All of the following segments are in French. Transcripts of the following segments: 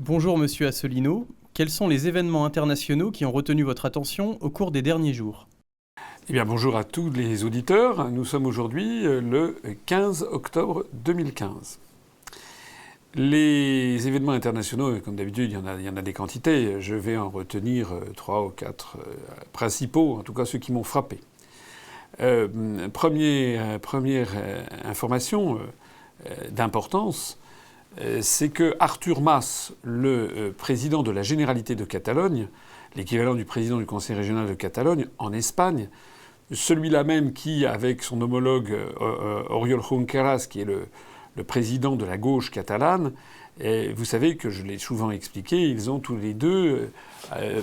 Bonjour Monsieur Asselineau, quels sont les événements internationaux qui ont retenu votre attention au cours des derniers jours? Eh bien, bonjour à tous les auditeurs. Nous sommes aujourd'hui le 15 octobre 2015. Les événements internationaux, comme d'habitude, il y en a des quantités. Je vais en retenir 3 ou 4 principaux, en tout cas ceux qui m'ont frappé. Première information d'importance, c'est que Artur Mas, le président de la Généralité de Catalogne, l'équivalent du président du Conseil régional de Catalogne en Espagne, celui-là même qui, avec son homologue Oriol Junqueras, qui est le président de la gauche catalane, et vous savez que je l'ai souvent expliqué, ils ont tous les deux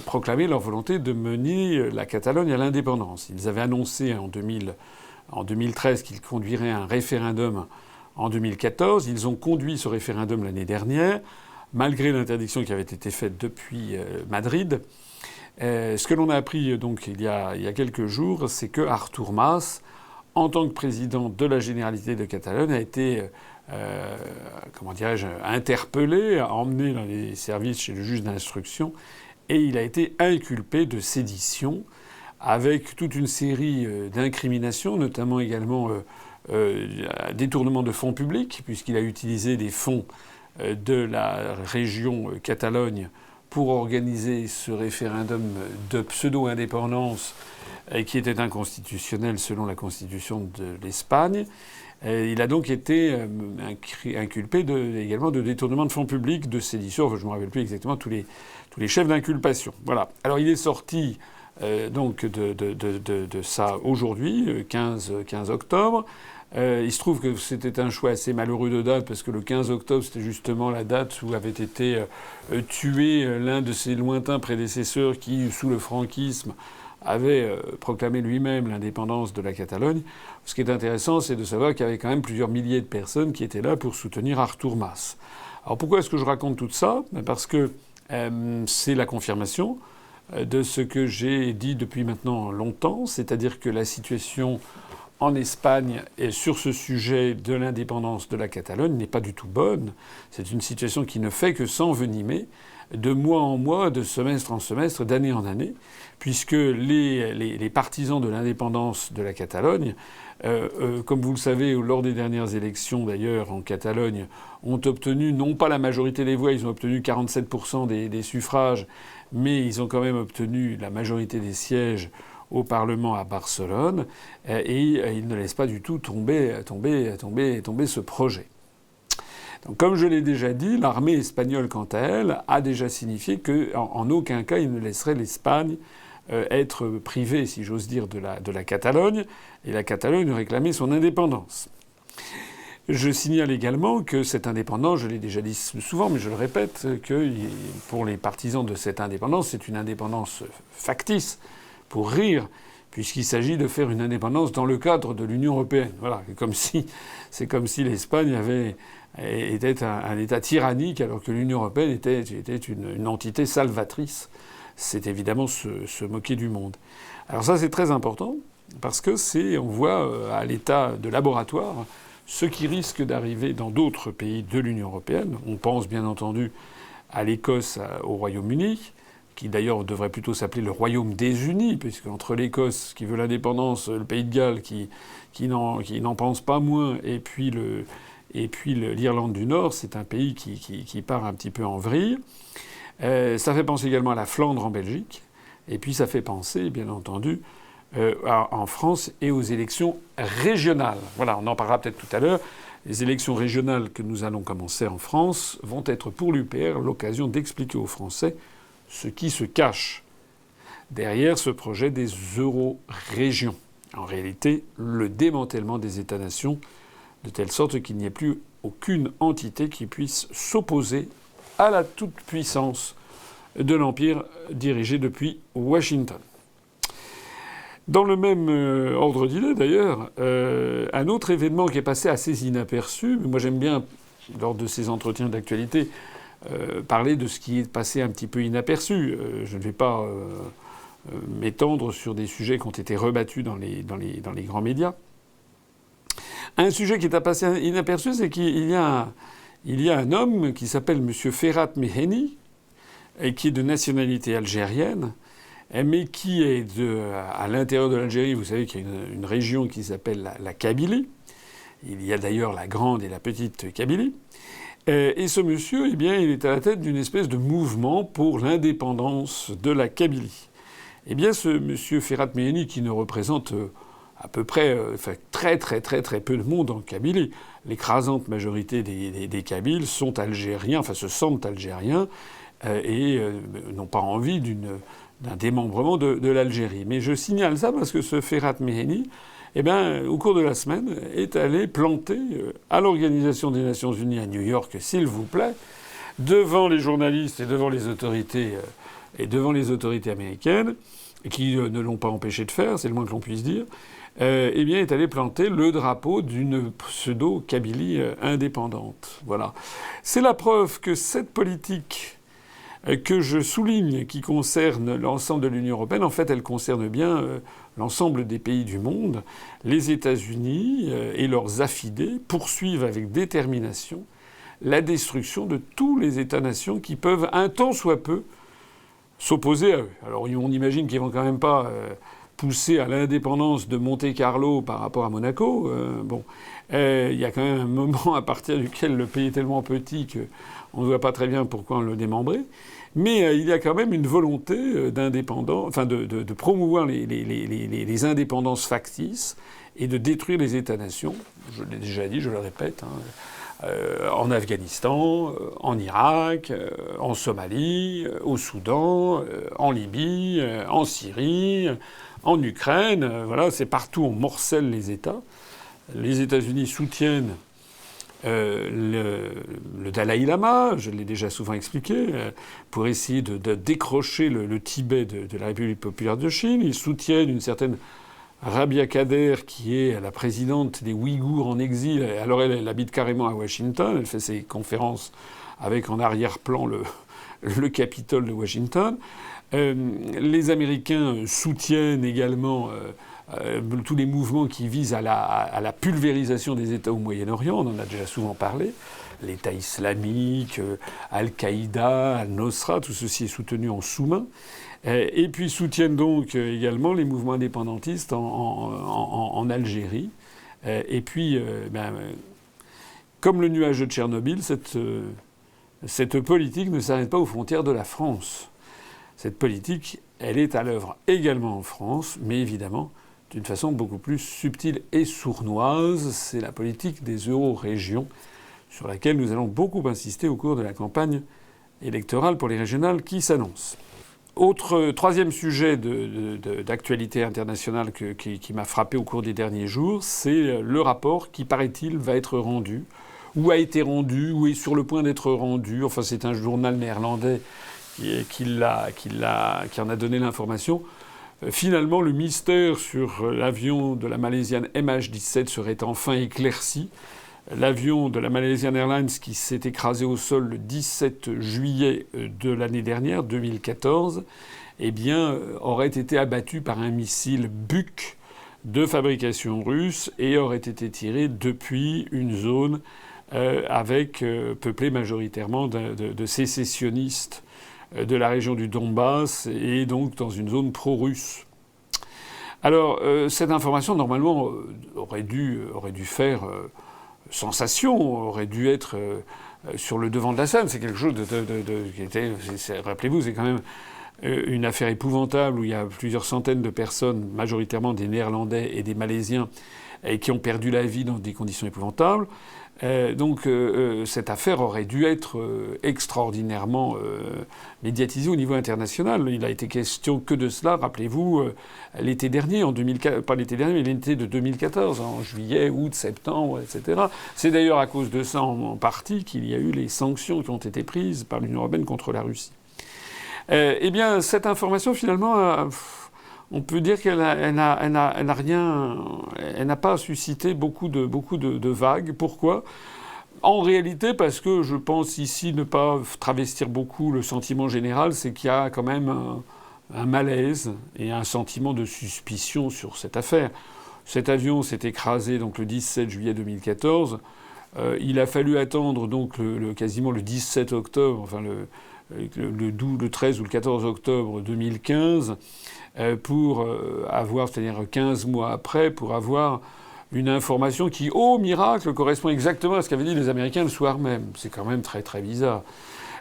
proclamé leur volonté de mener la Catalogne à l'indépendance. Ils avaient annoncé en 2013 qu'ils conduiraient un référendum en 2014. Ils ont conduit ce référendum l'année dernière, malgré l'interdiction qui avait été faite depuis Madrid. Ce que l'on a appris donc il y a quelques jours, c'est que Artur Mas, en tant que président de la Généralité de Catalogne, a été interpellé, emmené dans les services chez le juge d'instruction, et il a été inculpé de sédition, avec toute une série d'incriminations, notamment également détournement de fonds publics, puisqu'il a utilisé des fonds de la région Catalogne pour organiser ce référendum de pseudo-indépendance qui était inconstitutionnel selon la constitution de l'Espagne. Il a donc été inculpé également de détournement de fonds publics, de sédition. Enfin, je ne me rappelle plus exactement tous les chefs d'inculpation. Voilà. Alors il est sorti donc de ça aujourd'hui, 15 octobre. Il se trouve que c'était un choix assez malheureux de date parce que le 15 octobre, c'était justement la date où avait été tué l'un de ses lointains prédécesseurs qui, sous le franquisme, avait proclamé lui-même l'indépendance de la Catalogne. Ce qui est intéressant, c'est de savoir qu'il y avait quand même plusieurs milliers de personnes qui étaient là pour soutenir Artur Mas. Alors pourquoi est-ce que je raconte tout ça ? Parce que c'est la confirmation de ce que j'ai dit depuis maintenant longtemps, c'est-à-dire que la situation en Espagne et sur ce sujet de l'indépendance de la Catalogne n'est pas du tout bonne. C'est une situation qui ne fait que s'envenimer de mois en mois, de semestre en semestre, d'année en année, puisque les partisans de l'indépendance de la Catalogne, comme vous le savez, lors des dernières élections d'ailleurs en Catalogne, ont obtenu non pas la majorité des voix, ils ont obtenu 47% des suffrages, mais ils ont quand même obtenu la majorité des sièges au Parlement à Barcelone, et ils ne laissent pas du tout tomber ce projet. Donc, comme je l'ai déjà dit, l'armée espagnole, quant à elle, a déjà signifié qu'en aucun cas il ne laisserait l'Espagne être privée, si j'ose dire, de la Catalogne, et la Catalogne réclamer son indépendance. Je signale également que cette indépendance, je l'ai déjà dit souvent, mais je le répète, que pour les partisans de cette indépendance, c'est une indépendance factice, pour rire, puisqu'il s'agit de faire une indépendance dans le cadre de l'Union européenne. Voilà, c'est comme si l'Espagne était un État tyrannique, alors que l'Union européenne était une entité salvatrice. C'est évidemment se moquer du monde. Alors ça, c'est très important, parce que on voit à l'état de laboratoire ce qui risque d'arriver dans d'autres pays de l'Union européenne. On pense bien entendu à l'Écosse, au Royaume-Uni, qui d'ailleurs devrait plutôt s'appeler le Royaume des Unis, puisque entre l'Écosse qui veut l'indépendance, le Pays de Galles qui n'en pense pas moins, et puis l'Irlande du Nord, c'est un pays qui part un petit peu en vrille. Ça fait penser également à la Flandre en Belgique, et puis ça fait penser, bien entendu, en France et aux élections régionales. Voilà, on en parlera peut-être tout à l'heure. Les élections régionales que nous allons commencer en France vont être pour l'UPR l'occasion d'expliquer aux Français ce qui se cache derrière ce projet des euro-régions. En réalité, le démantèlement des États-nations, de telle sorte qu'il n'y ait plus aucune entité qui puisse s'opposer à la toute-puissance de l'Empire dirigé depuis Washington. Dans le même ordre d'idée, d'ailleurs, un autre événement qui est passé assez inaperçu, mais moi j'aime bien, lors de ces entretiens d'actualité, parler de ce qui est passé un petit peu inaperçu. Je ne vais pas m'étendre sur des sujets qui ont été rebattus dans les grands médias. Un sujet qui est passé inaperçu, c'est qu'il y a il y a un homme qui s'appelle M. Ferhat Meheni, et qui est de nationalité algérienne, mais qui est à l'intérieur de l'Algérie. Vous savez qu'il y a une région qui s'appelle la Kabylie. Il y a d'ailleurs la grande et la petite Kabylie. Et ce monsieur, eh bien, il est à la tête d'une espèce de mouvement pour l'indépendance de la Kabylie. Eh bien, ce monsieur Ferhat Meheni, qui ne représente à peu près très peu de monde en Kabylie. L'écrasante majorité des Kabyles sont algériens, enfin se sentent algériens, et n'ont pas envie d'un démembrement de l'Algérie. Mais je signale ça parce que ce Ferhat Meheni, eh bien, au cours de la semaine, est allé planter à l'Organisation des Nations Unies à New York, s'il vous plaît, devant les journalistes et devant les autorités américaines, qui ne l'ont pas empêché de faire, c'est le moins que l'on puisse dire, eh bien, est allé planter le drapeau d'une pseudo-Kabylie indépendante. Voilà. C'est la preuve que cette politique que je souligne, qui concerne l'ensemble de l'Union européenne, en fait, elle concerne bien l'ensemble des pays du monde. Les États-Unis et leurs affidés poursuivent avec détermination la destruction de tous les États-nations qui peuvent, un tant soit peu, s'opposer à eux. Alors, on imagine qu'ils vont quand même pas pousser à l'indépendance de Monte-Carlo par rapport à Monaco. Il y a quand même un moment à partir duquel le pays est tellement petit qu'on ne voit pas très bien pourquoi on le démembrait. Mais il y a quand même une volonté d'indépendance, enfin de promouvoir les indépendances factices et de détruire les États-nations. Je l'ai déjà dit, je le répète, en Afghanistan, en Irak, en Somalie, au Soudan, en Libye, en Syrie, en Ukraine. Voilà, c'est partout on morcelle les États. Les États-Unis soutiennent le Dalai Lama, je l'ai déjà souvent expliqué, pour essayer de décrocher le Tibet de la République populaire de Chine. Ils soutiennent une certaine Rabia Kader, qui est la présidente des Ouïghours en exil. Alors elle habite carrément à Washington, elle fait ses conférences avec en arrière-plan le Capitole de Washington. Les Américains soutiennent également tous les mouvements qui visent à la pulvérisation des États au Moyen-Orient. On en a déjà souvent parlé. L'État islamique, Al-Qaïda, Al-Nosra, tout ceci est soutenu en sous-main. Et puis soutiennent donc également les mouvements indépendantistes en Algérie. Et puis, comme le nuage de Tchernobyl, cette politique ne s'arrête pas aux frontières de la France. Cette politique, elle est à l'œuvre également en France, mais évidemment d'une façon beaucoup plus subtile et sournoise. C'est la politique des euro-régions sur laquelle nous allons beaucoup insister au cours de la campagne électorale pour les régionales qui s'annonce. Troisième sujet d'actualité internationale qui m'a frappé au cours des derniers jours, c'est le rapport qui, paraît-il, va être rendu, ou a été rendu, ou est sur le point d'être rendu. Enfin, c'est un journal néerlandais qui en a donné l'information. Finalement, le mystère sur l'avion de la Malaysian MH17 serait enfin éclairci. L'avion de la Malaysian Airlines qui s'est écrasé au sol le 17 juillet de l'année dernière, 2014, eh bien, aurait été abattu par un missile Buk de fabrication russe et aurait été tiré depuis une zone peuplée majoritairement de sécessionnistes de la région du Donbass et donc dans une zone pro-russe. Alors, cette information, normalement, aurait dû faire sensation, aurait dû être sur le devant de la scène. C'est quelque chose qui était... Rappelez-vous, c'est quand même une affaire épouvantable où il y a plusieurs centaines de personnes, majoritairement des Néerlandais et des Malaisiens, qui ont perdu la vie dans des conditions épouvantables. Donc cette affaire aurait dû être extraordinairement médiatisée au niveau international. Il a été question que de cela, rappelez-vous, l'été dernier, pas l'été dernier, mais l'été de 2014, en juillet, août, septembre, etc. C'est d'ailleurs à cause de ça, en partie, qu'il y a eu les sanctions qui ont été prises par l'Union européenne contre la Russie. Eh bien, cette information, finalement... on peut dire qu'elle n'a rien, elle n'a pas suscité beaucoup de vagues. Pourquoi ? En réalité, parce que je pense ici ne pas travestir beaucoup le sentiment général, c'est qu'il y a quand même un malaise et un sentiment de suspicion sur cette affaire. Cet avion s'est écrasé donc le 17 juillet 2014. Il a fallu attendre donc quasiment le 17 octobre, enfin le 13 ou le 14 octobre 2015, pour avoir, c'est-à-dire 15 mois après, pour avoir une information qui, au miracle, correspond exactement à ce qu'avaient dit les Américains le soir même. C'est quand même très très bizarre.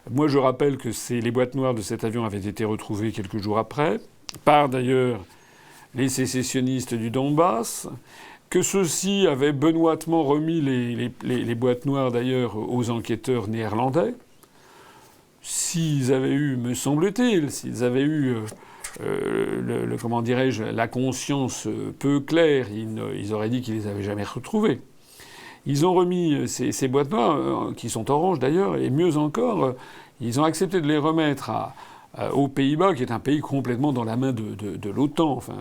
Moi, je rappelle que les boîtes noires de cet avion avaient été retrouvées quelques jours après, par d'ailleurs les sécessionnistes du Donbass, que ceux-ci avaient benoîtement remis les boîtes noires d'ailleurs aux enquêteurs néerlandais. S'ils avaient eu, me semble-t-il, s'ils avaient eu comment dirais-je, la conscience peu claire, ils auraient dit qu'ils les avaient jamais retrouvés. Ils ont remis ces boîtes noires, qui sont oranges d'ailleurs, et mieux encore, ils ont accepté de les remettre aux Pays-Bas, qui est un pays complètement dans la main de l'OTAN. Enfin,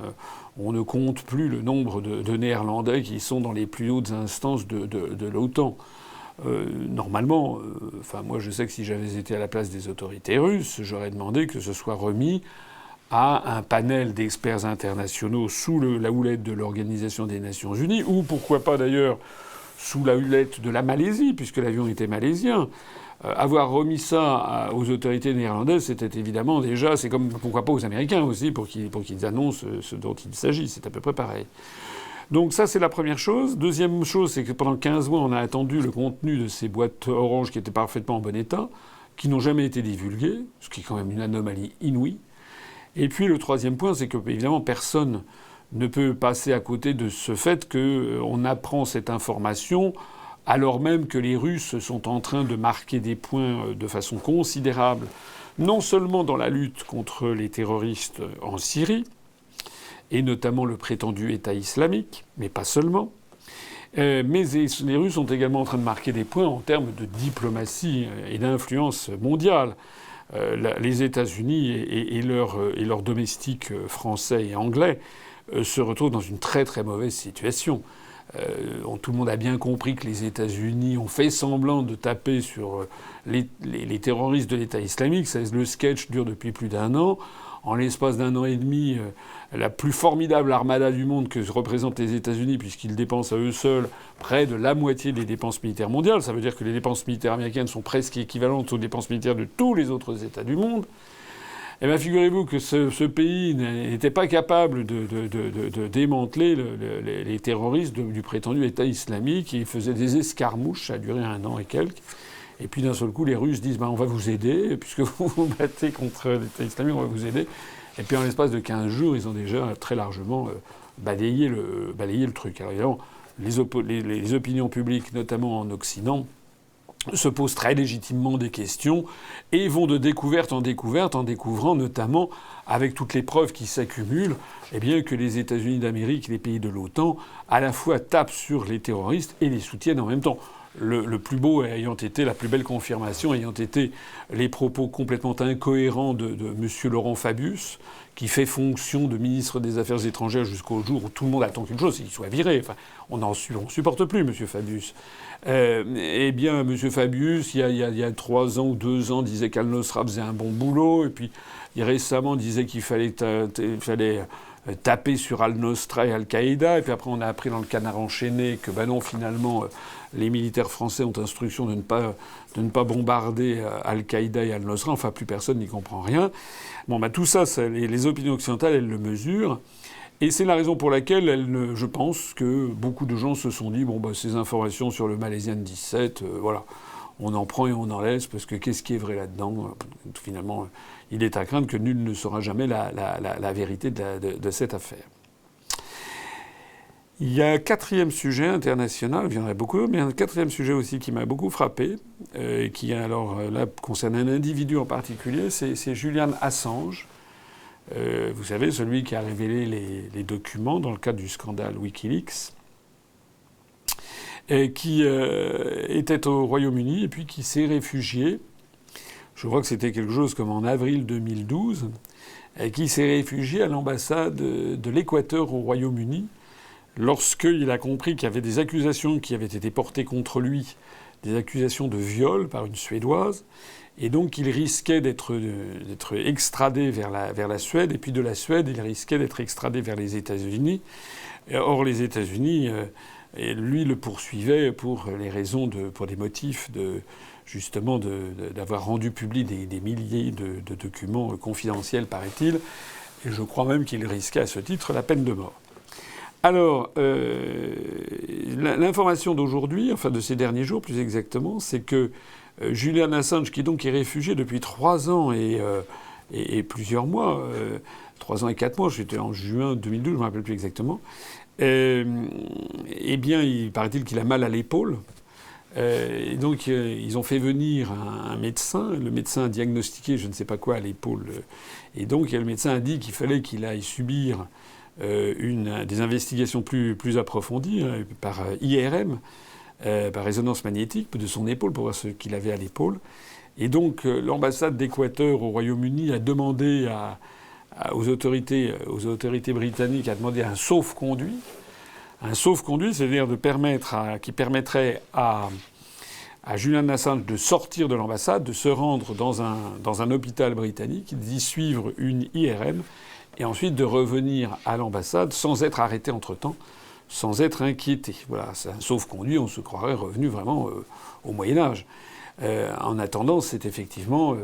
on ne compte plus le nombre de Néerlandais qui sont dans les plus hautes instances de l'OTAN. Normalement, moi je sais que si j'avais été à la place des autorités russes, j'aurais demandé que ce soit remis à un panel d'experts internationaux sous la houlette de l'Organisation des Nations Unies, ou pourquoi pas d'ailleurs sous la houlette de la Malaisie, puisque l'avion était malaisien. Avoir remis ça aux autorités néerlandaises, c'était évidemment déjà, c'est comme pourquoi pas aux Américains aussi, pour qu'ils annoncent ce dont il s'agit. C'est à peu près pareil. Donc ça, c'est la première chose. Deuxième chose, c'est que pendant 15 mois, on a attendu le contenu de ces boîtes oranges qui étaient parfaitement en bon état, qui n'ont jamais été divulguées, ce qui est quand même une anomalie inouïe. Et puis le troisième point, c'est que évidemment personne ne peut passer à côté de ce fait qu'on apprend cette information alors même que les Russes sont en train de marquer des points de façon considérable, non seulement dans la lutte contre les terroristes en Syrie, et notamment le prétendu État islamique, mais pas seulement. Mais les Russes sont également en train de marquer des points en termes de diplomatie et d'influence mondiale. Les États-Unis et leurs domestiques français et anglais se retrouvent dans une très très mauvaise situation. Tout le monde a bien compris que les États-Unis ont fait semblant de taper sur les terroristes de l'État islamique. Le sketch dure depuis plus d'1 an. En l'espace d'1 an et demi, la plus formidable armada du monde que représentent les États-Unis, puisqu'ils dépensent à eux seuls près de la moitié des dépenses militaires mondiales. Ça veut dire que les dépenses militaires américaines sont presque équivalentes aux dépenses militaires de tous les autres États du monde. Eh bien, figurez-vous que ce pays n'était pas capable de démanteler les terroristes du prétendu État islamique. Ils faisaient des escarmouches, ça a duré 1 an et quelques. Et puis d'un seul coup, les Russes disent on va vous aider, puisque vous vous battez contre l'État islamique, on va vous aider. Et puis en l'espace de 15 jours, ils ont déjà très largement balayé le truc. Alors évidemment, les opinions publiques, notamment en Occident, se posent très légitimement des questions et vont de découverte en découverte, en découvrant notamment, avec toutes les preuves qui s'accumulent, eh bien que les États-Unis d'Amérique et les pays de l'OTAN, à la fois tapent sur les terroristes et les soutiennent en même temps. Le plus beau ayant été, la plus belle confirmation ayant été les propos complètement incohérents de M. Laurent Fabius, qui fait fonction de ministre des Affaires étrangères jusqu'au jour où tout le monde attend qu'une chose, c'est qu'il soit viré. Enfin, on supporte plus M. Fabius. Eh bien, M. Fabius, il y a 3 ans ou 2 ans, disait qu'Al-Nosra faisait un bon boulot, et puis récemment disait qu'il fallait taper sur Al-Nosra et Al-Qaïda, et puis après on a appris dans le Canard enchaîné que non, finalement, les militaires français ont instruction de ne pas bombarder Al-Qaïda et Al-Nosra, enfin plus personne n'y comprend rien. Bon, tout ça, les opinions occidentales, elles le mesurent, et c'est la raison pour laquelle je pense que beaucoup de gens se sont dit ces informations sur le Malaisian 17, voilà, on en prend et on en laisse, parce que qu'est-ce qui est vrai là-dedans ? Finalement, il est à craindre que nul ne saura jamais la vérité de cette affaire. Il y a un 4e sujet international, il y en a beaucoup, mais un 4e sujet aussi qui m'a beaucoup frappé, qui alors là concerne un individu en particulier, c'est Julian Assange. Vous savez, celui qui a révélé les documents dans le cadre du scandale Wikileaks, et qui était au Royaume-Uni et puis qui s'est réfugié. Je crois que c'était quelque chose comme en avril 2012, et qui s'est réfugié à l'ambassade de l'Équateur au Royaume-Uni lorsqu'il a compris qu'il y avait des accusations qui avaient été portées contre lui, des accusations de viol par une Suédoise, et donc il risquait d'être extradé vers la Suède, et puis de la Suède, il risquait d'être extradé vers les États-Unis. Or, les États-Unis Et lui le poursuivait pour pour des motifs justement d'avoir rendu public des milliers de documents confidentiels, paraît-il. Et je crois même qu'il risquait à ce titre la peine de mort. Alors, l'information d'aujourd'hui, enfin de ces derniers jours plus exactement, c'est que Julian Assange, qui donc est réfugié depuis 3 ans et plusieurs mois, 3 ans et 4 mois, j'étais en juin 2012, je ne me rappelle plus exactement, eh bien, il paraît-il qu'il a mal à l'épaule. Et donc, ils ont fait venir un médecin. Le médecin a diagnostiqué je ne sais pas quoi à l'épaule. Et donc, le médecin a dit qu'il fallait qu'il aille subir des investigations plus approfondies par IRM, par résonance magnétique, de son épaule pour voir ce qu'il avait à l'épaule. Et donc, l'ambassade d'Équateur au Royaume-Uni a demandé aux autorités britanniques a demandé un sauf-conduit. Un sauf-conduit, c'est-à-dire qui permettrait à Julian Assange de sortir de l'ambassade, de se rendre dans un hôpital britannique, d'y suivre une IRM, et ensuite de revenir à l'ambassade sans être arrêté entre-temps, sans être inquiété. Voilà, c'est un sauf-conduit, on se croirait revenu vraiment au Moyen-Âge. En attendant, c'est effectivement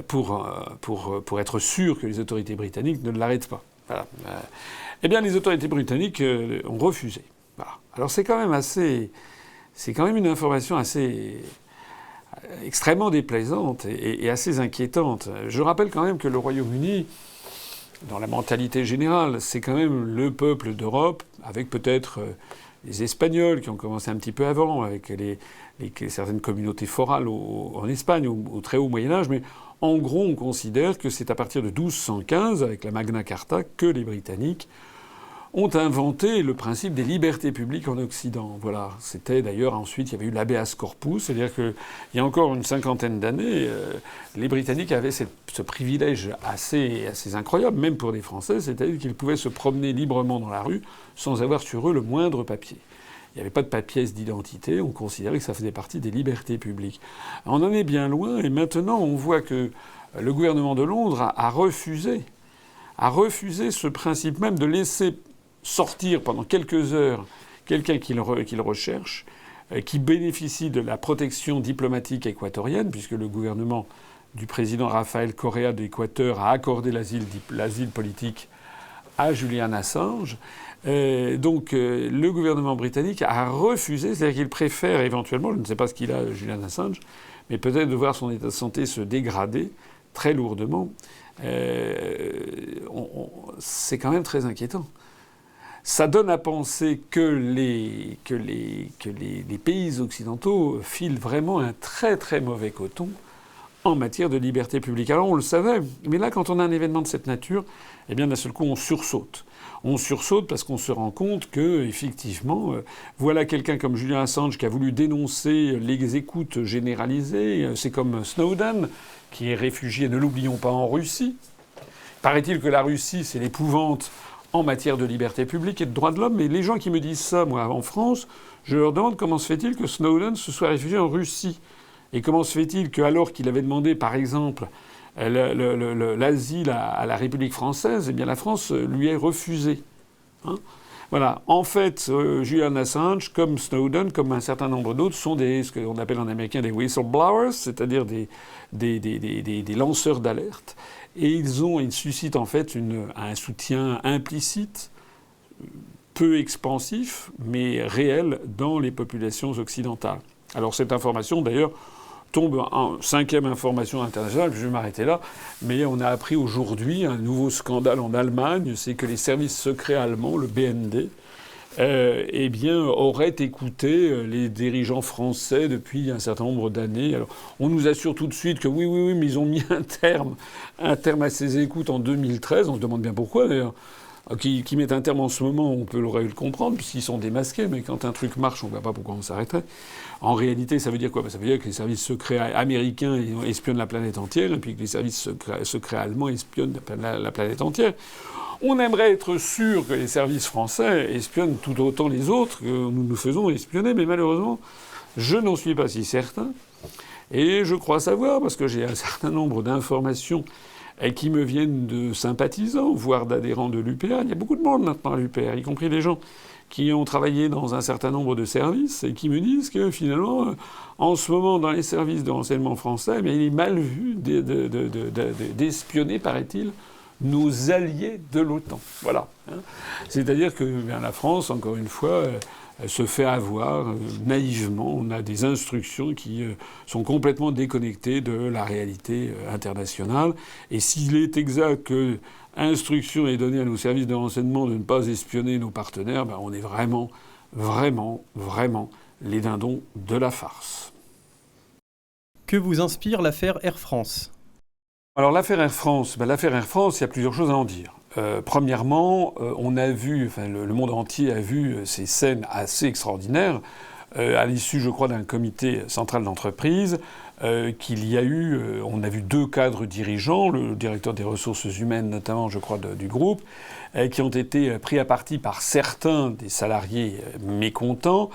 pour être sûr que les autorités britanniques ne l'arrêtent pas. Voilà. Eh bien, les autorités britanniques ont refusé. Voilà. Alors c'est quand même une information assez extrêmement déplaisante et assez inquiétante. Je rappelle quand même que le Royaume-Uni, dans la mentalité générale, c'est quand même le peuple d'Europe, avec peut-être les Espagnols qui ont commencé un petit peu avant, avec certaines communautés forales en Espagne au très haut Moyen-Âge, mais en gros, on considère que c'est à partir de 1215, avec la Magna Carta, que les Britanniques ont inventé le principe des libertés publiques en Occident. Voilà. C'était d'ailleurs ensuite, il y avait eu l'habeas corpus, c'est-à-dire qu'il y a encore une cinquantaine d'années, les Britanniques avaient ce privilège assez incroyable, même pour les Français, c'est-à-dire qu'ils pouvaient se promener librement dans la rue sans avoir sur eux le moindre papier. Il n'y avait pas de pièce d'identité, on considérait que ça faisait partie des libertés publiques. On en est bien loin, et maintenant on voit que le gouvernement de Londres a refusé ce principe même de laisser sortir pendant quelques heures quelqu'un qu'il recherche, qui bénéficie de la protection diplomatique équatorienne, puisque le gouvernement du président Rafael Correa d'Équateur a accordé l'asile politique à Julian Assange. Donc le gouvernement britannique a refusé, c'est-à-dire qu'il préfère éventuellement, je ne sais pas ce qu'il a, Julian Assange, mais peut-être de voir son état de santé se dégrader très lourdement. C'est quand même très inquiétant. Ça donne à penser que les pays occidentaux filent vraiment un très très mauvais coton en matière de liberté publique. Alors on le savait, mais là quand on a un événement de cette nature, eh bien d'un seul coup on sursaute. On sursaute parce qu'on se rend compte que, effectivement, voilà quelqu'un comme Julian Assange qui a voulu dénoncer les écoutes généralisées. C'est comme Snowden, qui est réfugié, ne l'oublions pas, en Russie. Paraît-il que la Russie, c'est l'épouvante en matière de liberté publique et de droits de l'homme. Mais les gens qui me disent ça, moi, en France, je leur demande comment se fait-il que Snowden se soit réfugié en Russie. Et comment se fait-il qu'alors qu'il avait demandé, par exemple, l'asile à la République française, eh bien la France lui est refusée. Hein, voilà. En fait, Julian Assange, comme Snowden, comme un certain nombre d'autres, sont ce qu'on appelle en américain des whistleblowers, c'est-à-dire des lanceurs d'alerte. Et ils suscitent en fait un soutien implicite, peu expansif, mais réel dans les populations occidentales. Alors cette information, d'ailleurs, tombe en 5e information internationale, je vais m'arrêter là, mais on a appris aujourd'hui un nouveau scandale en Allemagne, c'est que les services secrets allemands, le BND, eh bien, auraient écouté les dirigeants français depuis un certain nombre d'années. Alors, on nous assure tout de suite que oui, mais ils ont mis un terme à ces écoutes en 2013. On se demande bien pourquoi, d'ailleurs. Qui mettent un terme en ce moment, on peut le comprendre, puisqu'ils sont démasqués, mais quand un truc marche, on ne voit pas pourquoi on s'arrêterait. En réalité, ça veut dire quoi ? Ça veut dire que les services secrets américains espionnent la planète entière, et puis que les services secrets allemands espionnent la planète entière. On aimerait être sûr que les services français espionnent tout autant les autres que nous nous faisons espionner, mais malheureusement, je n'en suis pas si certain. Et je crois savoir, parce que j'ai un certain nombre d'informations et qui me viennent de sympathisants, voire d'adhérents de l'UPR. Il y a beaucoup de monde maintenant à l'UPR, y compris des gens qui ont travaillé dans un certain nombre de services et qui me disent que finalement, en ce moment, dans les services de renseignement français, il est mal vu d'espionner, paraît-il, nos alliés de l'OTAN. Voilà. C'est-à-dire que la France, encore une fois, se fait avoir naïvement. On a des instructions qui sont complètement déconnectées de la réalité internationale. Et s'il est exact que instruction est donnée à nos services de renseignement de ne pas espionner nos partenaires, on est vraiment, vraiment, vraiment les dindons de la farce. Que vous inspire l'affaire Air France ? Alors l'affaire Air France, il y a plusieurs choses à en dire. Premièrement, on a vu, le monde entier a vu ces scènes assez extraordinaires à l'issue, je crois, d'un comité central d'entreprise qu'il y a eu, on a vu 2 cadres dirigeants, le directeur des ressources humaines notamment, je crois, du groupe, qui ont été pris à partie par certains des salariés mécontents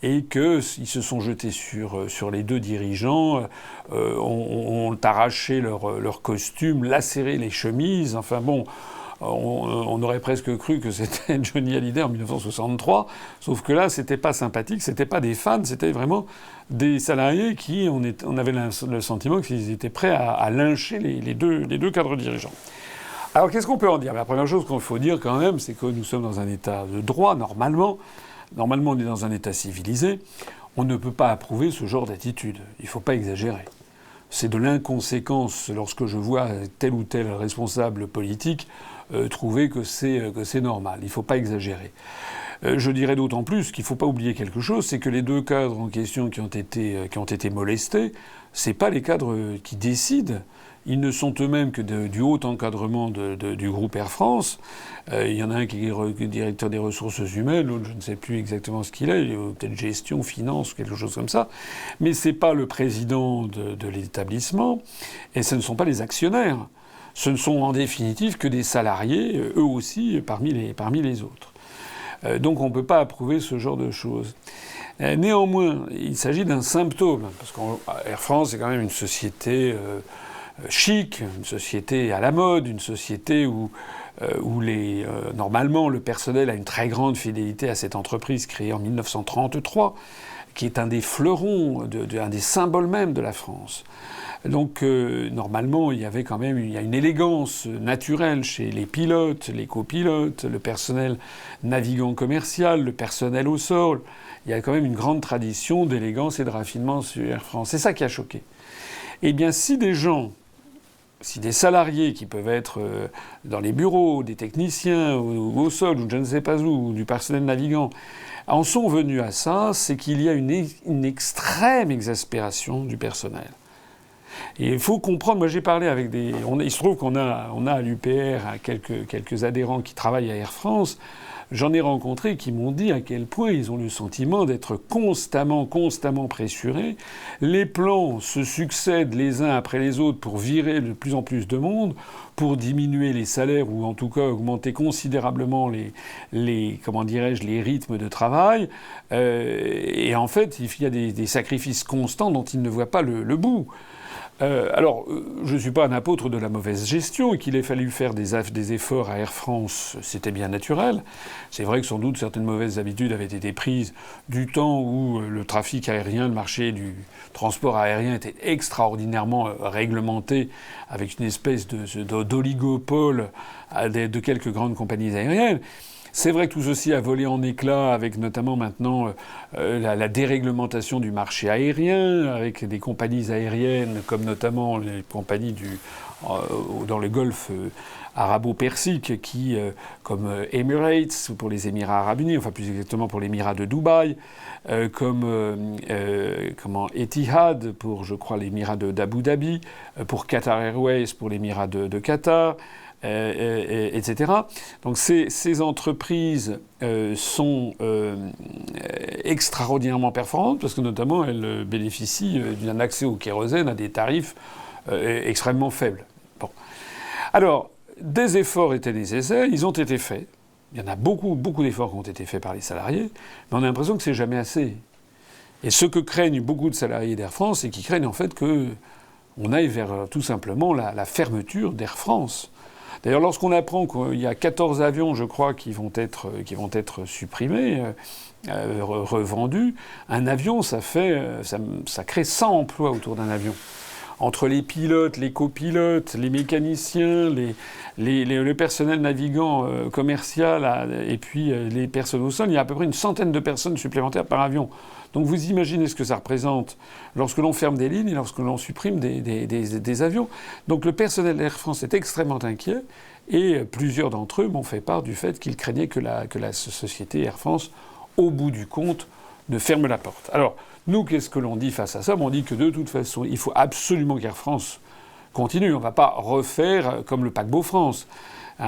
et qu'ils se sont jetés sur les 2 dirigeants, ont arraché leurs costumes, lacéré les chemises, enfin bon... On aurait presque cru que c'était Johnny Hallyday en 1963, sauf que là, c'était pas sympathique, c'était pas des fans, c'était vraiment des salariés qui, on avait le sentiment qu'ils étaient prêts à lyncher les deux cadres dirigeants. Alors, qu'est-ce qu'on peut en dire ? La première chose qu'il faut dire quand même, c'est que nous sommes dans un état de droit, normalement. Normalement, on est dans un état civilisé. On ne peut pas approuver ce genre d'attitude. Il ne faut pas exagérer. C'est de l'inconséquence lorsque je vois tel ou tel responsable politique trouver que c'est normal. Il ne faut pas exagérer. Je dirais d'autant plus qu'il ne faut pas oublier quelque chose, c'est que les 2 cadres en question qui ont été molestés, c'est pas les cadres qui décident. Ils ne sont eux-mêmes que du haut encadrement du groupe Air France. Il y en a un qui est directeur des ressources humaines, l'autre je ne sais plus exactement ce qu'il est, il est peut-être gestion, finance, quelque chose comme ça. Mais c'est pas le président de l'établissement, et ce ne sont pas les actionnaires. Ce ne sont en définitive que des salariés, eux aussi, parmi les autres. Donc on ne peut pas approuver ce genre de choses. Néanmoins, il s'agit d'un symptôme, parce qu'Air France est quand même une société chic, une société à la mode, une société où normalement le personnel a une très grande fidélité à cette entreprise créée en 1933, qui est un des fleurons, un des symboles même de la France. Donc normalement, il y a une élégance naturelle chez les pilotes, les copilotes, le personnel navigant commercial, le personnel au sol. Il y a quand même une grande tradition d'élégance et de raffinement sur Air France. C'est ça qui a choqué. Eh bien, si des salariés qui peuvent être dans les bureaux, des techniciens, ou au sol, ou je ne sais pas où, ou du personnel navigant, en sont venus à ça, c'est qu'il y a une extrême exaspération du personnel. Et il faut comprendre, moi j'ai parlé avec il se trouve qu'on a à l'UPR quelques adhérents qui travaillent à Air France. J'en ai rencontré qui m'ont dit à quel point ils ont le sentiment d'être constamment pressurés. Les plans se succèdent les uns après les autres pour virer de plus en plus de monde, pour diminuer les salaires ou en tout cas augmenter considérablement les rythmes de travail. Et en fait, il y a des sacrifices constants dont ils ne voient pas le bout. Alors, je ne suis pas un apôtre de la mauvaise gestion et qu'il ait fallu faire des efforts à Air France, c'était bien naturel. C'est vrai que sans doute certaines mauvaises habitudes avaient été prises du temps où le trafic aérien, le marché du transport aérien était extraordinairement réglementé avec une espèce d'oligopole de quelques grandes compagnies aériennes. C'est vrai que tout ceci a volé en éclats avec notamment maintenant la déréglementation du marché aérien, avec des compagnies aériennes comme notamment les compagnies dans le golfe arabo-persique qui, comme Emirates pour les Émirats arabes unis, enfin plus exactement pour l'Émirat de Dubaï, comme Etihad pour, je crois, l'Émirat d'Abu Dhabi, pour Qatar Airways pour l'Émirat de Qatar, etc. Donc ces entreprises sont extraordinairement performantes parce que notamment elles bénéficient d'un accès au kérosène à des tarifs extrêmement faibles. Bon. Alors, des efforts étaient nécessaires, ils ont été faits. Il y en a beaucoup d'efforts qui ont été faits par les salariés, mais on a l'impression que c'est jamais assez. Et ce que craignent beaucoup de salariés d'Air France, c'est qu'ils craignent en fait que on aille vers tout simplement la fermeture d'Air France. D'ailleurs, lorsqu'on apprend qu'il y a 14 avions, je crois, qui vont être supprimés, revendus, un avion, ça crée 100 emplois autour d'un avion. Entre les pilotes, les copilotes, les mécaniciens, le personnel navigant commercial et puis les personnes au sol, il y a à peu près une centaine de personnes supplémentaires par avion. Donc vous imaginez ce que ça représente lorsque l'on ferme des lignes et lorsque l'on supprime des avions. Donc le personnel d'Air France est extrêmement inquiet et plusieurs d'entre eux m'ont fait part du fait qu'ils craignaient que la société Air France, au bout du compte, ne ferme la porte. Alors, nous, qu'est-ce que l'on dit face à ça ? On dit que de toute façon, il faut absolument qu'Air France continue. On ne va pas refaire comme le paquebot France.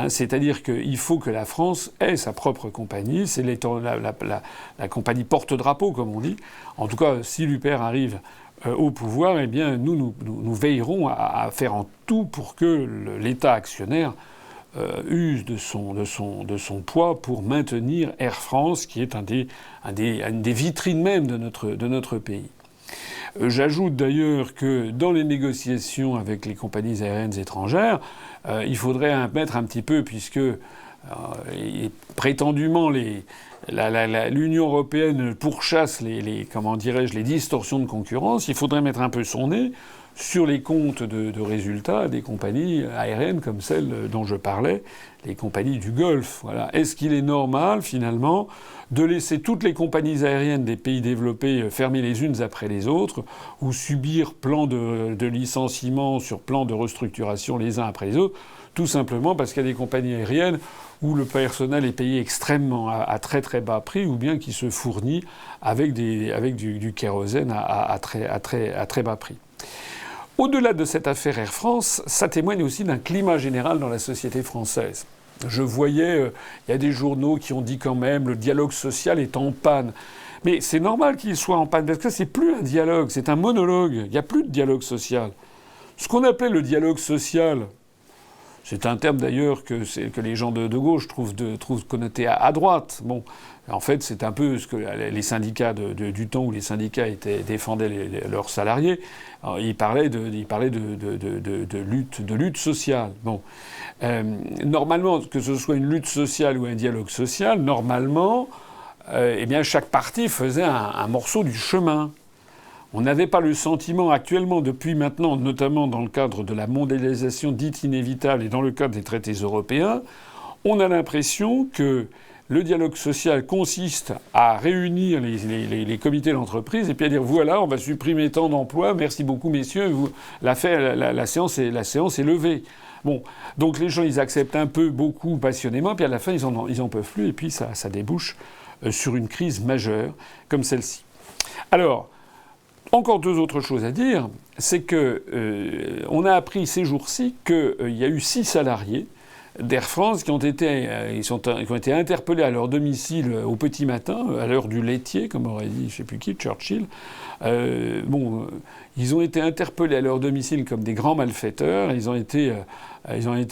C'est-à-dire qu'il faut que la France ait sa propre compagnie. C'est la compagnie porte-drapeau, comme on dit. En tout cas, si l'UPR arrive au pouvoir, eh bien, nous veillerons à faire en tout pour que l'État actionnaire use de son poids pour maintenir Air France, qui est une des vitrines même de notre pays. J'ajoute d'ailleurs que dans les négociations avec les compagnies aériennes étrangères, il faudrait mettre un petit peu, puisque prétendument l'Union européenne pourchasse les distorsions de concurrence, il faudrait mettre un peu son nez sur les comptes de résultats des compagnies aériennes comme celles dont je parlais, les compagnies du Golfe. Voilà. Est-ce qu'il est normal, finalement, de laisser toutes les compagnies aériennes des pays développés fermer les unes après les autres, ou subir plan de licenciement sur plan de restructuration les uns après les autres, tout simplement parce qu'il y a des compagnies aériennes où le personnel est payé extrêmement à très très bas prix, ou bien qui se fournit avec du kérosène à très bas prix. Au-delà de cette affaire Air France, ça témoigne aussi d'un climat général dans la société française. Je voyais, il y a des journaux qui ont dit quand même le dialogue social est en panne. Mais c'est normal qu'il soit en panne, parce que c'est plus un dialogue, c'est un monologue. Il n'y a plus de dialogue social. Ce qu'on appelait le dialogue social, c'est un terme d'ailleurs que les gens de gauche trouvent connoté à droite. Bon, en fait, c'est un peu ce que les syndicats du temps où les syndicats défendaient leurs salariés. Alors, ils parlaient de lutte sociale. Bon, normalement, que ce soit une lutte sociale ou un dialogue social, normalement, eh bien, chaque parti faisait un morceau du chemin. On n'avait pas le sentiment actuellement, depuis maintenant, notamment dans le cadre de la mondialisation dite inévitable et dans le cadre des traités européens, on a l'impression que le dialogue social consiste à réunir les comités d'entreprise et puis à dire voilà, on va supprimer tant d'emplois, merci beaucoup messieurs, la séance est levée. Bon, donc les gens ils acceptent un peu, beaucoup, passionnément, puis à la fin ils en peuvent plus et puis ça débouche sur une crise majeure comme celle-ci. Alors, encore deux autres choses à dire, c'est que on a appris ces jours-ci qu'il y a eu 6 salariés d'Air France qui ont été interpellés à leur domicile au petit matin, à l'heure du laitier, comme aurait dit je ne sais plus qui, Churchill. Ils ont été interpellés à leur domicile comme des grands malfaiteurs. Ils ont été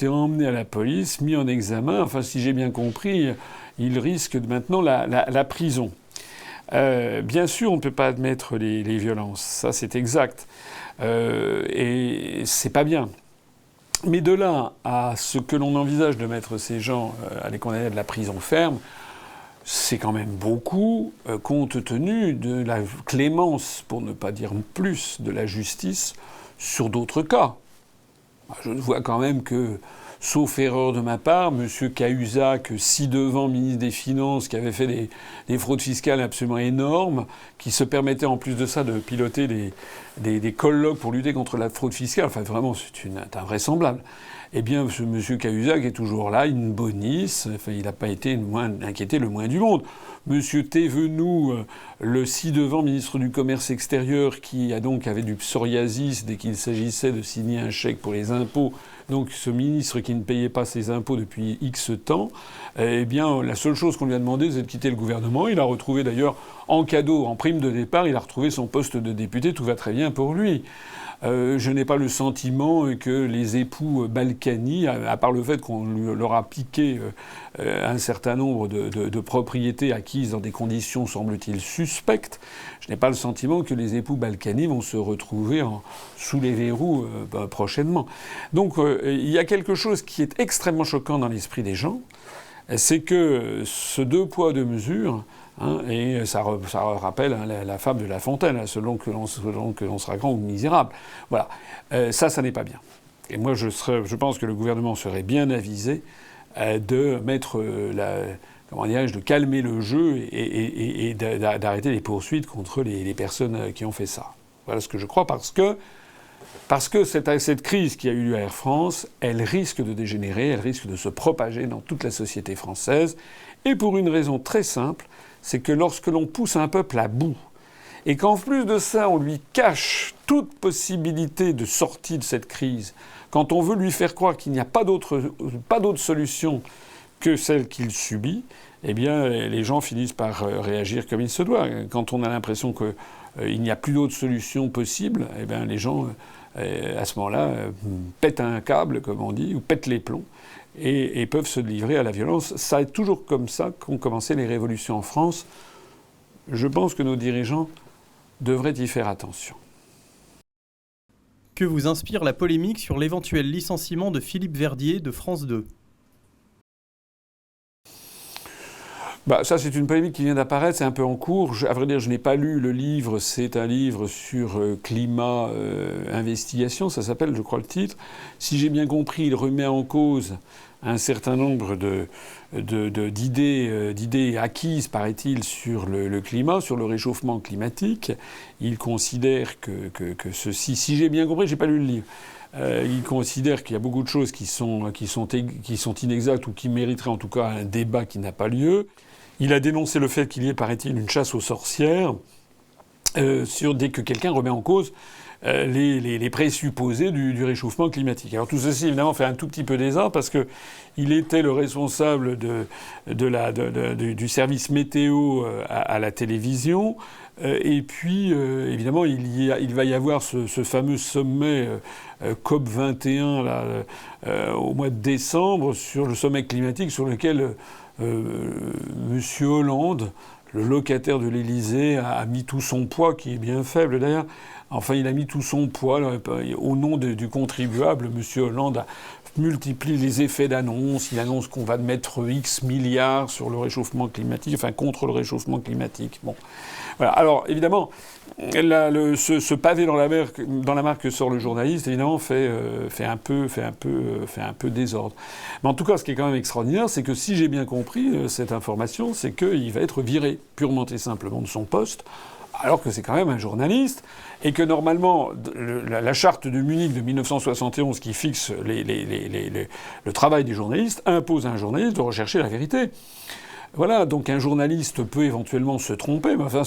emmenés à la police, mis en examen. Enfin, si j'ai bien compris, ils risquent maintenant la prison. Bien sûr, on ne peut pas admettre les violences, ça c'est exact, et c'est pas bien. Mais de là à ce que l'on envisage de mettre ces gens à les condamner à de la prison ferme, c'est quand même beaucoup, compte tenu de la clémence, pour ne pas dire plus, de la justice sur d'autres cas. Je vois quand même que, sauf erreur de ma part, M. Cahuzac, ci-devant ministre des Finances, qui avait fait des fraudes fiscales absolument énormes, qui se permettait en plus de ça de piloter des colloques pour lutter contre la fraude fiscale, enfin vraiment c'est invraisemblable. Eh bien, M. Cahuzac est toujours là, in bonis, enfin, il n'a pas été inquiété le moins du monde. M. Thévenoud, le ci-devant ministre du Commerce extérieur, qui avait du psoriasis dès qu'il s'agissait de signer un chèque pour les impôts, donc ce ministre qui ne payait pas ses impôts depuis X temps, eh bien la seule chose qu'on lui a demandé, c'est de quitter le gouvernement. Il a retrouvé d'ailleurs en cadeau, en prime de départ, il a retrouvé son poste de député, tout va très bien pour lui. Je n'ai pas le sentiment que les époux Balkany, à part le fait qu'on leur a piqué un certain nombre de propriétés acquises dans des conditions, semble-t-il, suspectes, je n'ai pas le sentiment que les époux Balkany vont se retrouver sous les verrous prochainement. Donc il y a quelque chose qui est extrêmement choquant dans l'esprit des gens, c'est que ce deux poids deux mesures, et ça rappelle la fable de La Fontaine, selon que l'on sera grand ou misérable. Voilà, ça n'est pas bien. Et moi, je pense que le gouvernement serait bien avisé de mettre de calmer le jeu et d'arrêter les poursuites contre les personnes qui ont fait ça. Voilà ce que je crois, parce que cette crise qui a eu lieu à Air France, elle risque de dégénérer, elle risque de se propager dans toute la société française, et pour une raison très simple, c'est que lorsque l'on pousse un peuple à bout, et qu'en plus de ça, on lui cache toute possibilité de sortie de cette crise, quand on veut lui faire croire qu'il n'y a pas d'autre solution que celle qu'il subit, eh bien, les gens finissent par réagir comme il se doit. Quand on a l'impression qu'il n'y a plus d'autre solution possible, eh bien, les gens, à ce moment-là, pètent un câble, comme on dit, ou pètent les plombs, et peuvent se livrer à la violence. Ça est toujours comme ça qu'ont commencé les révolutions en France. Je pense que nos dirigeants devraient y faire attention. Que vous inspire la polémique sur l'éventuel licenciement de Philippe Verdier de France 2 ? Ça, c'est une polémique qui vient d'apparaître, c'est un peu en cours. À vrai dire, je n'ai pas lu le livre. C'est un livre sur climat, investigation, ça s'appelle, je crois, le titre. Si j'ai bien compris, il remet en cause un certain nombre d'idées acquises, paraît-il, sur le climat, sur le réchauffement climatique. Il considère que ceci, si j'ai bien compris, j'ai pas lu le livre. Il considère qu'il y a beaucoup de choses qui sont inexactes ou qui mériteraient en tout cas un débat qui n'a pas lieu. Il a dénoncé le fait qu'il y ait, paraît-il, une chasse aux sorcières dès que quelqu'un remet en cause les présupposés du réchauffement climatique. Alors tout ceci, évidemment, fait un tout petit peu désordre parce que il était le responsable du service météo à la télévision. Et puis, évidemment, il va y avoir ce fameux sommet COP 21 au mois de décembre, sur le sommet climatique, sur lequel Monsieur Hollande, le locataire de l'Élysée, a mis tout son poids, qui est bien faible d'ailleurs. Enfin, il a mis tout son poids au nom du contribuable. Monsieur Hollande multiplie les effets d'annonce. Il annonce qu'on va mettre X milliards sur le réchauffement climatique, enfin contre le réchauffement climatique. Bon, voilà. Alors évidemment, ce pavé dans la mare que sort le journaliste, évidemment, fait un peu désordre. Mais en tout cas, ce qui est quand même extraordinaire, c'est que si j'ai bien compris cette information, c'est qu'il va être viré purement et simplement de son poste, alors que c'est quand même un journaliste, et que normalement, la charte de Munich de 1971 qui fixe le travail des journalistes impose à un journaliste de rechercher la vérité. Voilà, donc un journaliste peut éventuellement se tromper, mais enfin,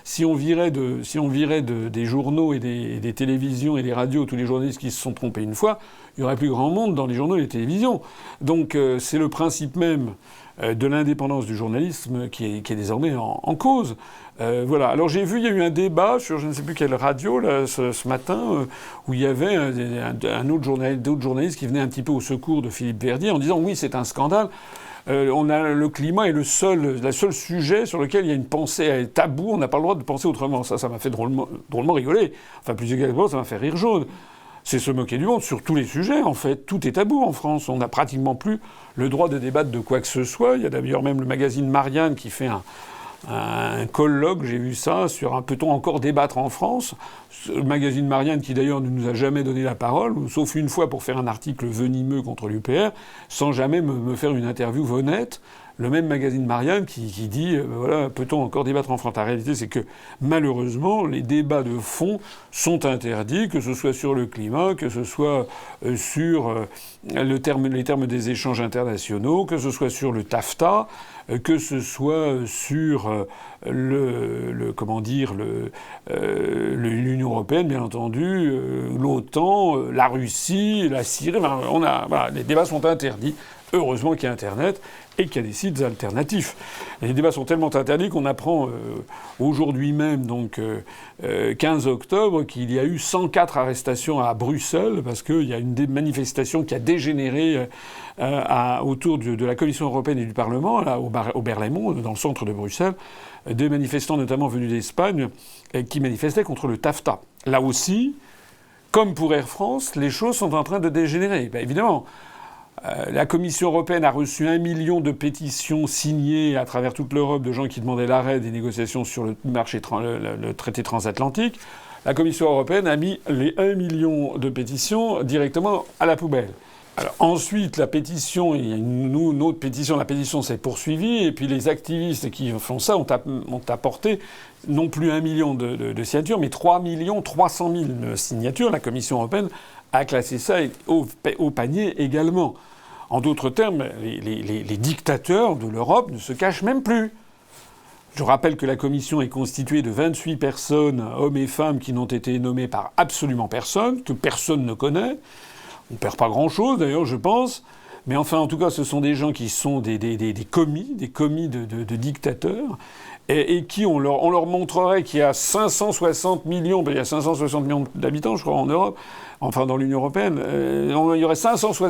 si on virait des journaux et des télévisions et des radios tous les journalistes qui se sont trompés une fois, il y aurait plus grand monde dans les journaux et les télévisions. Donc c'est le principe même de l'indépendance du journalisme qui est désormais en cause. Voilà. Alors j'ai vu, il y a eu un débat sur je ne sais plus quelle radio là, ce matin où il y avait d'autres journalistes qui venaient un petit peu au secours de Philippe Verdier en disant oui, c'est un scandale. Le climat est le seul sujet sur lequel il y a une pensée taboue. On n'a pas le droit de penser autrement. Ça m'a fait drôlement rigoler. Enfin, plus exactement, ça m'a fait rire jaune. C'est se moquer du monde sur tous les sujets, en fait. Tout est tabou en France. On n'a pratiquement plus le droit de débattre de quoi que ce soit. Il y a d'ailleurs même le magazine Marianne qui fait un colloque, j'ai vu ça, sur peut-on encore débattre en France. Le magazine Marianne qui d'ailleurs ne nous a jamais donné la parole, sauf une fois pour faire un article venimeux contre l'UPR, sans jamais me faire une interview honnête. Le même magazine Marianne qui dit voilà, peut-on encore débattre en France. La réalité, c'est que malheureusement, les débats de fond sont interdits, que ce soit sur le climat, que ce soit sur les termes des échanges internationaux, que ce soit sur le TAFTA, que ce soit sur l'Union européenne, bien entendu, l'OTAN, la Russie, la Syrie. Voilà, les débats sont interdits Heureusement qu'il y a Internet et qu'il y a des sites alternatifs. Les débats sont tellement interdits qu'on apprend aujourd'hui même, donc 15 octobre, qu'il y a eu 104 arrestations à Bruxelles parce qu'il y a une manifestation qui a dégénéré autour de la Commission européenne et du Parlement, là, au Berlaymont, dans le centre de Bruxelles, des manifestants notamment venus d'Espagne qui manifestaient contre le TAFTA. Là aussi, comme pour Air France, les choses sont en train de dégénérer. Ben, évidemment, la Commission européenne a reçu 1 million de pétitions signées à travers toute l'Europe de gens qui demandaient l'arrêt des négociations sur le traité transatlantique. La Commission européenne a mis les 1 million de pétitions directement à la poubelle. Alors, ensuite, la pétition, une autre pétition, la pétition s'est poursuivie, et puis les activistes qui font ça ont apporté non plus 1 million de signatures, mais 3 300 000 signatures. La Commission européenne a classé ça au panier également. En d'autres termes, les dictateurs de l'Europe ne se cachent même plus. Je rappelle que la Commission est constituée de 28 personnes, hommes et femmes, qui n'ont été nommés par absolument personne, que personne ne connaît. On ne perd pas grand-chose, d'ailleurs, je pense. Mais enfin, en tout cas, ce sont des gens qui sont des commis de dictateurs, et qui, on leur montrerait qu'il y a 560 millions, ben il y a 560 millions d'habitants, je crois, en Europe, enfin dans l'Union européenne, il y aurait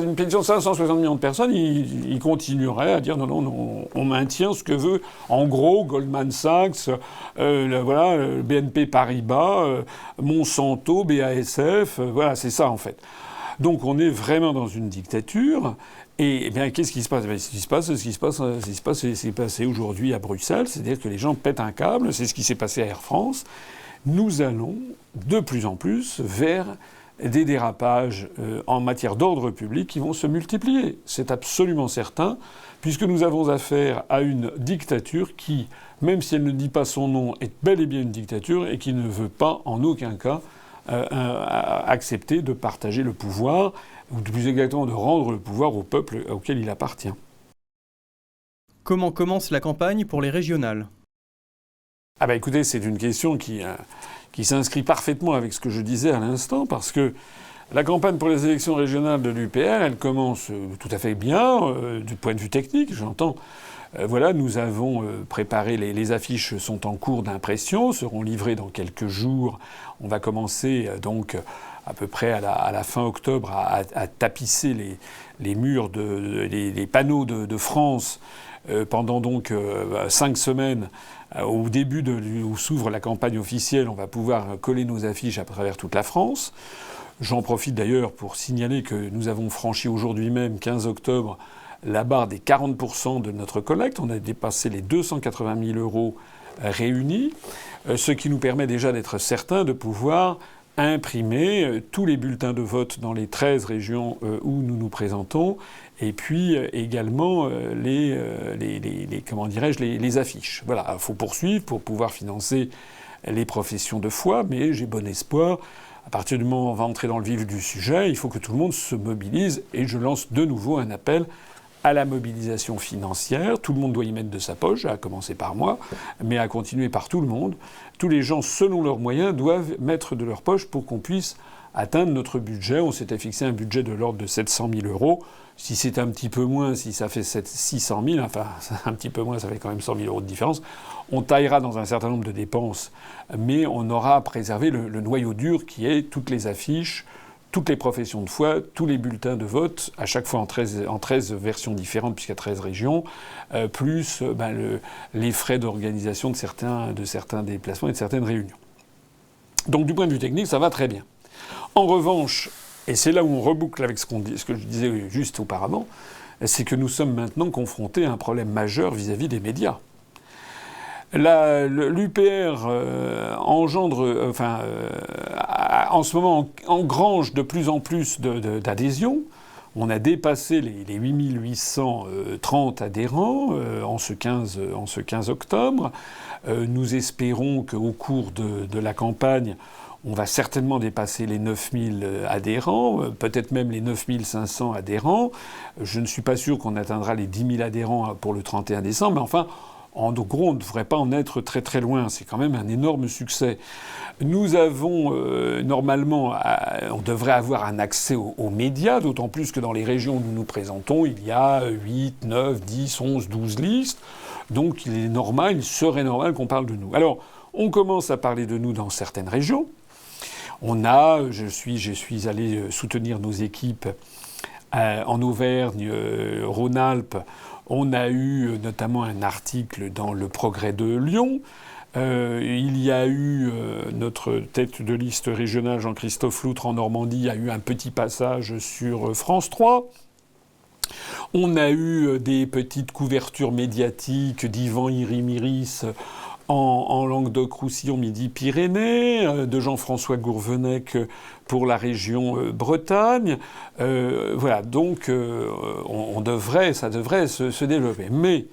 une pétition de 560 millions de personnes, ils continueraient à dire non, on maintient ce que veut, en gros, Goldman Sachs, le BNP Paribas, Monsanto, BASF, voilà, c'est ça en fait. Donc on est vraiment dans une dictature. Et bien, qu'est-ce qui se passe? Ce qui s'est passé aujourd'hui à Bruxelles, c'est-à-dire que les gens pètent un câble. C'est ce qui s'est passé à Air France. Nous allons de plus en plus vers des dérapages en matière d'ordre public qui vont se multiplier. C'est absolument certain, puisque nous avons affaire à une dictature qui, même si elle ne dit pas son nom, est bel et bien une dictature et qui ne veut pas en aucun cas accepter de partager le pouvoir, ou plus exactement de rendre le pouvoir au peuple auquel il appartient. Comment commence la campagne pour les régionales ? Ah bah écoutez, c'est une question qui s'inscrit parfaitement avec ce que je disais à l'instant, parce que la campagne pour les élections régionales de l'UPR, elle commence tout à fait bien, du point de vue technique, j'entends. Voilà, nous avons préparé, les affiches sont en cours d'impression, seront livrées dans quelques jours. On va commencer donc à peu près à la fin octobre à tapisser les murs, les panneaux de France pendant donc 5 semaines. Au début où s'ouvre la campagne officielle, on va pouvoir coller nos affiches à travers toute la France. J'en profite d'ailleurs pour signaler que nous avons franchi aujourd'hui même, 15 octobre, la barre des 40% de notre collecte. On a dépassé les 280 000 euros réunis, ce qui nous permet déjà d'être certains de pouvoir imprimer tous les bulletins de vote dans les 13 régions où nous nous présentons, et puis également les affiches. Voilà, il faut poursuivre pour pouvoir financer les professions de foi, mais j'ai bon espoir. À partir du moment où on va entrer dans le vif du sujet, il faut que tout le monde se mobilise, et je lance de nouveau un appel à la mobilisation financière. Tout le monde doit y mettre de sa poche, à commencer par moi, mais à continuer par tout le monde. Tous les gens, selon leurs moyens, doivent mettre de leur poche pour qu'on puisse atteindre notre budget. On s'était fixé un budget de l'ordre de 700 000 euros. Si c'est un petit peu moins, si ça fait 600 000, enfin un petit peu moins, ça fait quand même 100 000 euros de différence, on taillera dans un certain nombre de dépenses, mais on aura préservé le noyau dur qui est toutes les affiches, toutes les professions de foi, tous les bulletins de vote, à chaque fois en 13 versions différentes, puisqu'il y a 13 régions, plus les frais d'organisation de certains déplacements et de certaines réunions. Donc du point de vue technique, ça va très bien. En revanche, et c'est là où on reboucle avec ce que je disais juste auparavant, c'est que nous sommes maintenant confrontés à un problème majeur vis-à-vis des médias. L'UPR en ce moment engrange de plus en plus d'adhésions. On a dépassé les 8830 adhérents en ce 15 octobre. Nous espérons qu'au cours de la campagne, on va certainement dépasser les 9000 adhérents, peut-être même les 9500 adhérents. Je ne suis pas sûr qu'on atteindra les 10 000 adhérents pour le 31 décembre, mais enfin, En gros, on ne devrait pas en être très très loin. C'est quand même un énorme succès. Nous avons normalement, on devrait avoir un accès aux médias, d'autant plus que dans les régions où nous nous présentons, il y a 8, 9, 10, 11, 12 listes. Donc il serait normal qu'on parle de nous. Alors, on commence à parler de nous dans certaines régions. Je suis allé soutenir nos équipes en Auvergne, Rhône-Alpes. On a eu notamment un article dans Le Progrès de Lyon. Il y a eu notre tête de liste régionale, Jean-Christophe Loutre, en Normandie, a eu un petit passage sur France 3. On a eu des petites couvertures médiatiques d'Yvan Iri-Miris en Languedoc-Roussillon, Midi-Pyrénées, de Jean-François Gourvenec pour la région Bretagne. Voilà, donc ça devrait se développer. Mais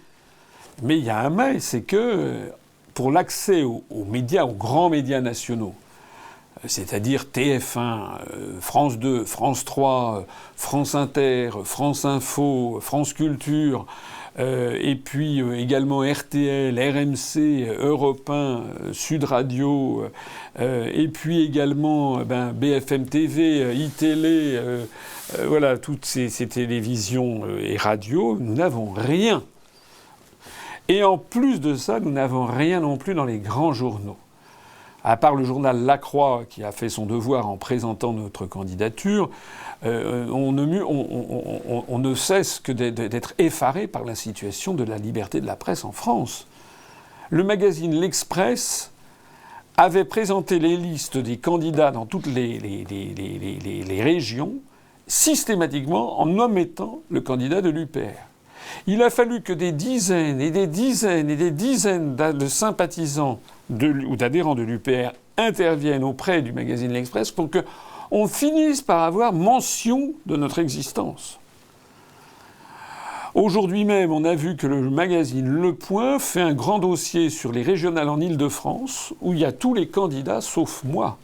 il y a un mais, c'est que pour l'accès aux médias, aux grands médias nationaux, c'est-à-dire TF1, France 2, France 3, France Inter, France Info, France Culture, et puis également RTL, RMC, Europe 1, Sud Radio, et puis également BFM TV, iTélé, voilà, toutes ces télévisions et radios, nous n'avons rien. Et en plus de ça, nous n'avons rien non plus dans les grands journaux. À part le journal La Croix, qui a fait son devoir en présentant notre candidature, on ne cesse que d'être effaré par la situation de la liberté de la presse en France. Le magazine L'Express avait présenté les listes des candidats dans toutes les régions, systématiquement en omettant le candidat de l'UPR. Il a fallu que des dizaines et des dizaines et des dizaines de sympathisants ou d'adhérents de l'UPR interviennent auprès du magazine L'Express pour qu'on finisse par avoir mention de notre existence. Aujourd'hui même, on a vu que le magazine Le Point fait un grand dossier sur les régionales en Île-de-France où il y a tous les candidats sauf moi.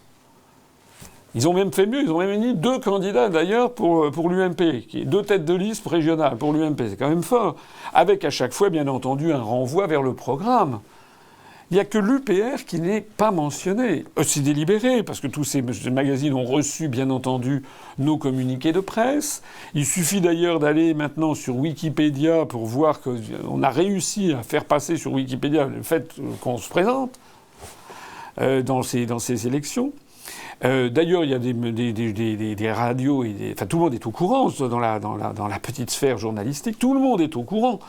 Ils ont même fait mieux, ils ont même mis 2 candidats d'ailleurs pour l'UMP, qui est 2 têtes de liste régionales pour l'UMP, c'est quand même fort. Avec à chaque fois, bien entendu, un renvoi vers le programme. Il n'y a que l'UPR qui n'est pas mentionné. C'est délibéré, parce que tous ces magazines ont reçu, bien entendu, nos communiqués de presse. Il suffit d'ailleurs d'aller maintenant sur Wikipédia pour voir qu'on a réussi à faire passer sur Wikipédia le fait qu'on se présente dans ces élections. D'ailleurs, il y a des radios, enfin tout le monde est au courant dans la petite sphère journalistique. Tout le monde est au courant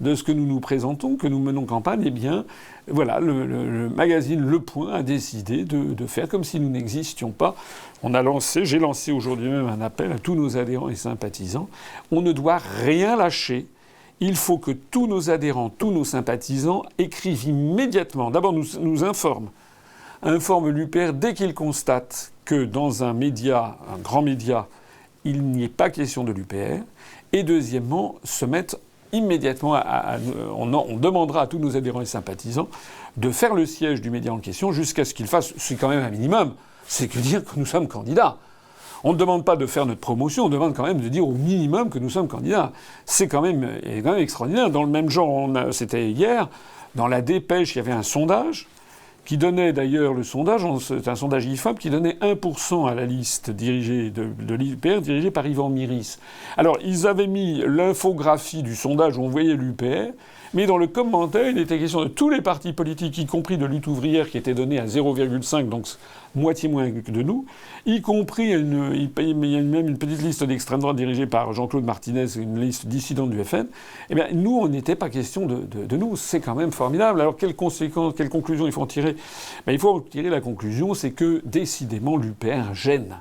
de ce que nous nous présentons, que nous menons campagne. Eh bien, voilà, le magazine Le Point a décidé de faire comme si nous n'existions pas. J'ai lancé aujourd'hui même un appel à tous nos adhérents et sympathisants. On ne doit rien lâcher. Il faut que tous nos adhérents, tous nos sympathisants écrivent immédiatement. D'abord, nous informent l'UPR dès qu'ils constatent que dans un média, un grand média, il n'y ait pas question de l'UPR. Et deuxièmement, se mettre immédiatement on demandera à tous nos adhérents et sympathisants de faire le siège du média en question jusqu'à ce qu'ils fassent, c'est quand même un minimum, c'est que dire que nous sommes candidats. On ne demande pas de faire notre promotion, on demande quand même de dire au minimum que nous sommes candidats. C'est quand même extraordinaire. Dans le même genre, c'était hier, dans la Dépêche, il y avait un sondage qui donnait d'ailleurs le sondage, c'est un sondage IFOP, qui donnait 1% à la liste dirigée de l'UPR, dirigée par Yvan Miris. Alors, ils avaient mis l'infographie du sondage où on voyait l'UPR, mais dans le commentaire, il était question de tous les partis politiques, y compris de lutte ouvrière, qui était donné à 0,5, donc moitié moins que de nous, y compris, il y a même une petite liste d'extrême droite dirigée par Jean-Claude Martinez, une liste dissidente du FN. Eh bien, nous, on n'était pas question de nous. C'est quand même formidable. Alors, quelles conséquences, quelles conclusions il faut en tirer ? Il faut en tirer la conclusion, c'est que, décidément, l'UPR gêne.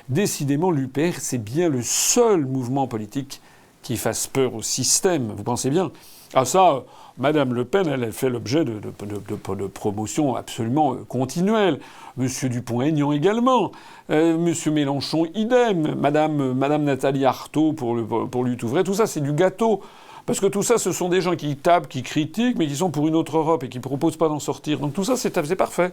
Décidément, l'UPR, c'est bien le seul mouvement politique qui fasse peur au système. Vous pensez bien ? Ah ça, Madame Le Pen, elle fait l'objet de promotions absolument continuelles. Monsieur Dupont-Aignan également. Monsieur Mélenchon, idem. Madame Nathalie Arthaud pour Lutte ouvrière. Tout ça, c'est du gâteau. Parce que tout ça, ce sont des gens qui tapent, qui critiquent, mais qui sont pour une autre Europe et qui ne proposent pas d'en sortir. Donc tout ça, c'est parfait.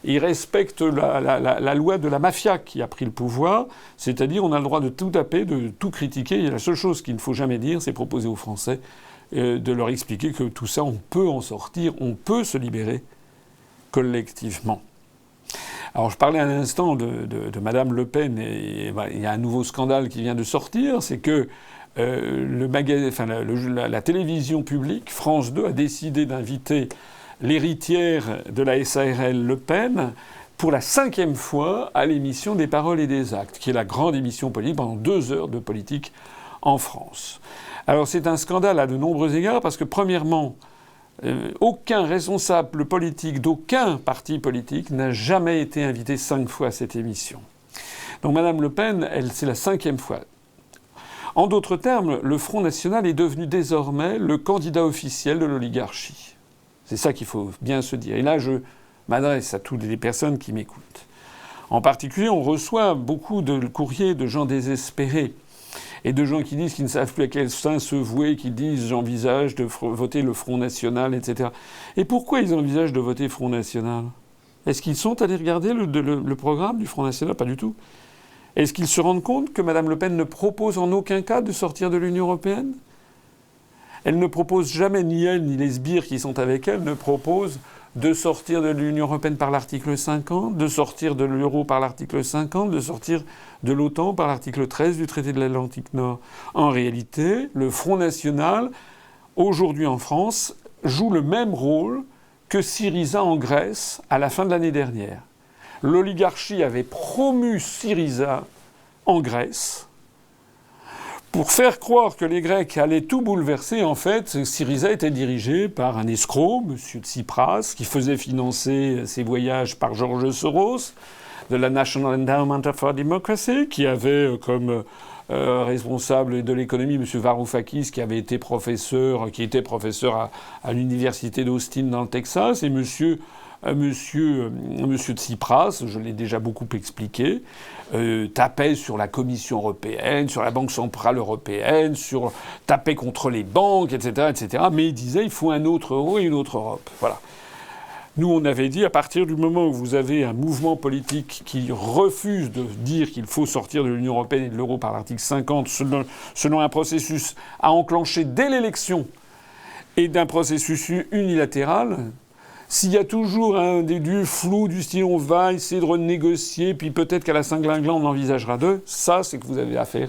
Ils respectent la loi de la mafia qui a pris le pouvoir, c'est-à-dire on a le droit de tout taper, de tout critiquer. Et la seule chose qu'il ne faut jamais dire, c'est proposer aux Français de leur expliquer que tout ça, on peut en sortir, on peut se libérer collectivement. Alors je parlais un instant de Madame Le Pen, et il y a un nouveau scandale qui vient de sortir, c'est que la télévision publique, France 2, a décidé d'inviter l'héritière de la SARL Le Pen pour la 5e fois à l'émission des Paroles et des Actes, qui est la grande émission politique pendant 2 heures de politique en France. Alors c'est un scandale à de nombreux égards parce que premièrement, aucun responsable politique d'aucun parti politique n'a jamais été invité 5 fois à cette émission. Donc Madame Le Pen, c'est la 5e fois. En d'autres termes, le Front National est devenu désormais le candidat officiel de l'oligarchie. C'est ça qu'il faut bien se dire. Et là, je m'adresse à toutes les personnes qui m'écoutent. En particulier, on reçoit beaucoup de courriers de gens désespérés et de gens qui disent qu'ils ne savent plus à quel sein se vouer, qui disent « j'envisage de voter le Front National », etc. Et pourquoi ils envisagent de voter Front National ? Est-ce qu'ils sont allés regarder le programme du Front National ? Pas du tout. Est-ce qu'ils se rendent compte que Mme Le Pen ne propose en aucun cas de sortir de l'Union européenne ? Elle ne propose jamais, ni elle, ni les sbires qui sont avec elle, ne proposent de sortir de l'Union européenne par l'article 50, de sortir de l'euro par l'article 50, de sortir de l'OTAN par l'article 13 du traité de l'Atlantique Nord. En réalité, le Front National, aujourd'hui en France, joue le même rôle que Syriza en Grèce à la fin de l'année dernière. L'oligarchie avait promu Syriza en Grèce pour faire croire que les Grecs allaient tout bouleverser. En fait, Syriza était dirigé par un escroc, M. Tsipras, qui faisait financer ses voyages par George Soros, de la National Endowment for Democracy, qui avait comme responsable de l'économie M. Varoufakis, qui était professeur à l'université d'Austin dans le Texas, et Monsieur Tsipras, je l'ai déjà beaucoup expliqué, tapait sur la Commission européenne, sur la Banque centrale européenne, tapait contre les banques, etc., etc. Mais il disait il faut un autre euro et une autre Europe. Voilà. Nous, on avait dit, à partir du moment où vous avez un mouvement politique qui refuse de dire qu'il faut sortir de l'Union européenne et de l'euro par l'article 50, selon un processus à enclencher dès l'élection, et d'un processus unilatéral, s'il y a toujours du flou, du style on va essayer de renégocier, puis peut-être qu'à la Saint-Glinglan on envisagera deux, ça c'est que vous avez affaire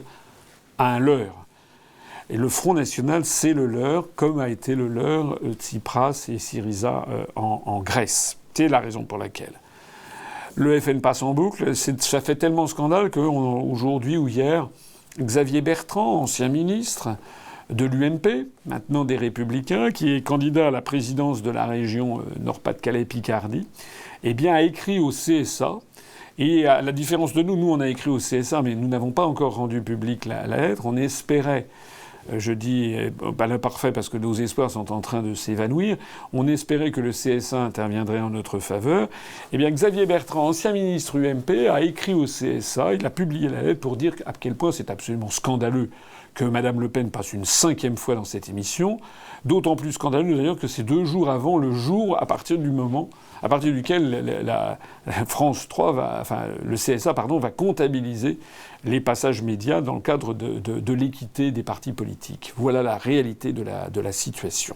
à un leurre. Et le Front National, c'est le leur, comme a été le leur Tsipras et Syriza en Grèce. C'est la raison pour laquelle. Le FN passe en boucle. Ça fait tellement scandale qu'aujourd'hui ou hier, Xavier Bertrand, ancien ministre de l'UMP, maintenant des Républicains, qui est candidat à la présidence de la région Nord-Pas-de-Calais-Picardie, eh bien, a écrit au CSA. Et à la différence de nous, on a écrit au CSA, mais nous n'avons pas encore rendu public la lettre. On espérait... Je dis pas l'imparfait parce que nos espoirs sont en train de s'évanouir. On espérait que le CSA interviendrait en notre faveur. Eh bien, Xavier Bertrand, ancien ministre UMP, a écrit au CSA, il a publié la lettre pour dire à quel point c'est absolument scandaleux que Mme Le Pen passe une 5e fois dans cette émission. D'autant plus scandaleux d'ailleurs que c'est 2 jours avant le jour à partir duquel la France 3 le CSA va comptabiliser les passages médias dans le cadre de l'équité des partis politiques. Voilà la réalité de la situation.